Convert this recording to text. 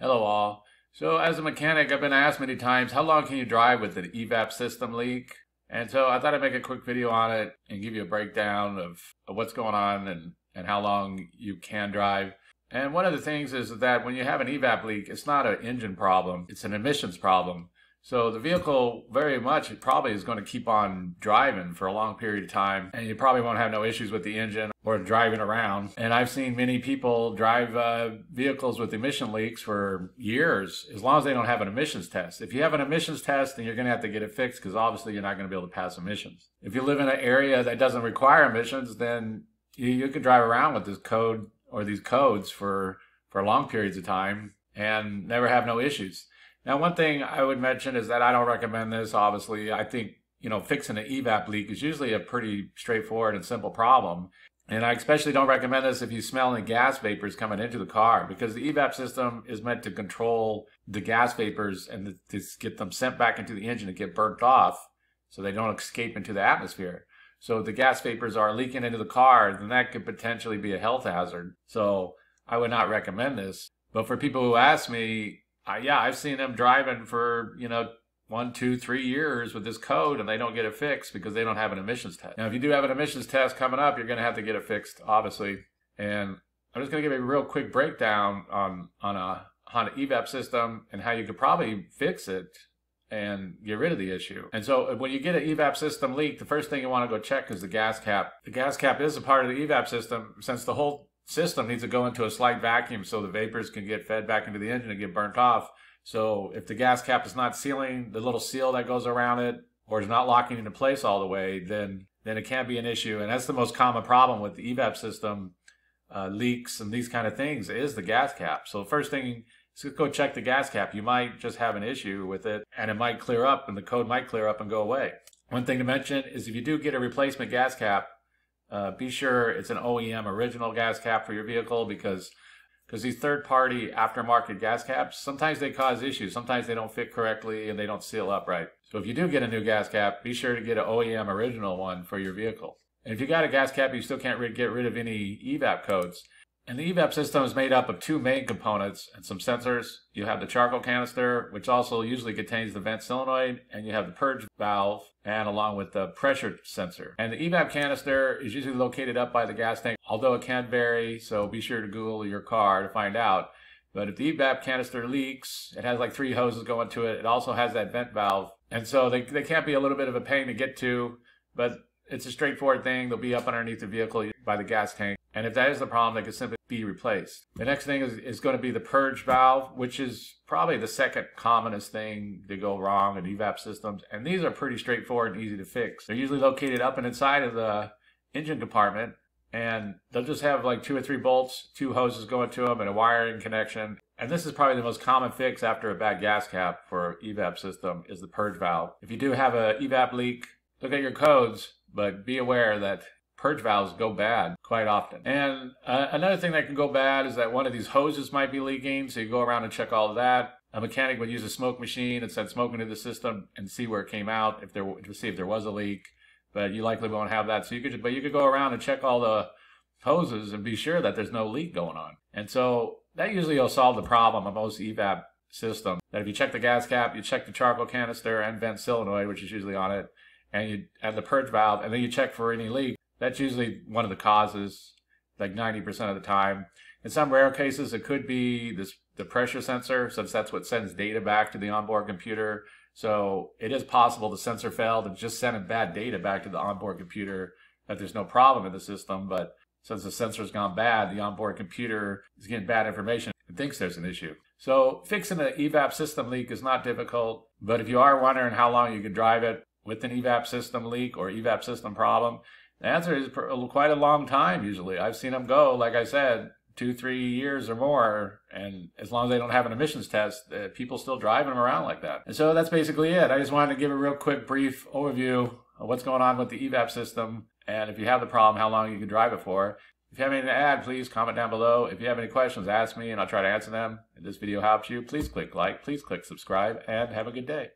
Hello all. So as a mechanic, I've been asked many times, how long can you drive with an Evap system leak? And so I thought I'd make a quick video on it and give you a breakdown of what's going on and how long you can drive. And one of the things is that when you have an Evap leak, it's not an engine problem, it's an emissions problem. So the vehicle very much probably is going to keep on driving for a long period of time, and you probably won't have no issues with the engine or driving around. And I've seen many people drive vehicles with emission leaks for years, as long as they don't have an emissions test. If you have an emissions test, then you're going to have to get it fixed because obviously you're not going to be able to pass emissions. If you live in an area that doesn't require emissions, then you can drive around with this code or these codes for long periods of time and never have no issues. Now, one thing I would mention is that I don't recommend this, obviously. I think, fixing an Evap leak is usually a pretty straightforward and simple problem. And I especially don't recommend this if you smell any gas vapors coming into the car, because the Evap system is meant to control the gas vapors and to get them sent back into the engine to get burnt off so they don't escape into the atmosphere. So if the gas vapors are leaking into the car, then that could potentially be a health hazard. So I would not recommend this. But for people who ask me, yeah, I've seen them driving for, 1, 2, 3 years with this code and they don't get it fixed because they don't have an emissions test. Now, if you do have an emissions test coming up, you're going to have to get it fixed, obviously. And I'm just going to give you a real quick breakdown on a Honda Evap system and how you could probably fix it and get rid of the issue. And so when you get an Evap system leak, the first thing you want to go check is the gas cap. The gas cap is a part of the Evap system, since the whole system needs to go into a slight vacuum so the vapors can get fed back into the engine and get burnt off. So if the gas cap is not sealing, the little seal that goes around it, or is not locking into place all the way, then it can be an issue. And that's the most common problem with the Evap system leaks and these kind of things, is the gas cap. So the first thing is go check the gas cap. You might just have an issue with it and it might clear up and the code might clear up and go away. One thing to mention is if you do get a replacement gas cap, be sure it's an OEM original gas cap for your vehicle, because these third-party aftermarket gas caps, sometimes they cause issues. Sometimes they don't fit correctly and they don't seal up right. So if you do get a new gas cap, be sure to get an OEM original one for your vehicle. And if you got a gas cap, you still can't get rid of any Evap codes. And the Evap system is made up of two main components and some sensors. You have the charcoal canister, which also usually contains the vent solenoid, and you have the purge valve, and along with the pressure sensor. And the Evap canister is usually located up by the gas tank, although it can vary, so be sure to Google your car to find out. But if the Evap canister leaks, it has like 3 hoses going to it. It also has that vent valve. And so they can be a little bit of a pain to get to, but it's a straightforward thing. They'll be up underneath the vehicle by the gas tank. And if that is the problem, they can simply be replaced. The next thing is going to be the purge valve, which is probably the second commonest thing to go wrong in Evap systems. And these are pretty straightforward and easy to fix. They're usually located up and inside of the engine compartment, and they'll just have like 2 or 3 bolts, 2 hoses going to them, and a wiring connection. And this is probably the most common fix after a bad gas cap for Evap system, is the purge valve. If you do have a Evap leak, look at your codes, but be aware that purge valves go bad quite often. And another thing that can go bad is that one of these hoses might be leaking, so you go around and check all of that. A mechanic would use a smoke machine and send smoke into the system and see where it came out, to see if there was a leak. But you likely won't have that. So you could go around and check all the hoses and be sure that there's no leak going on. And so that usually will solve the problem of most Evap systems. That if you check the gas cap, you check the charcoal canister and vent solenoid, which is usually on it, and the purge valve, and then you check for any leak. That's usually one of the causes, like 90% of the time. In some rare cases, it could be the pressure sensor, since that's what sends data back to the onboard computer. So it is possible the sensor failed and just sending bad data back to the onboard computer, that there's no problem in the system. But since the sensor's gone bad, the onboard computer is getting bad information and thinks there's an issue. So fixing an Evap system leak is not difficult, but if you are wondering how long you can drive it with an Evap system leak or Evap system problem, the answer is quite a long time usually. I've seen them go, like I said, 2, 3 years or more, and as long as they don't have an emissions test, people still driving them around like that. And so that's basically it. I just wanted to give a real quick brief overview of what's going on with the Evap system, and if you have the problem, how long you can drive it for. If you have anything to add, please comment down below. If you have any questions, ask me and I'll try to answer them. If this video helps you, please click like, please click subscribe, and have a good day.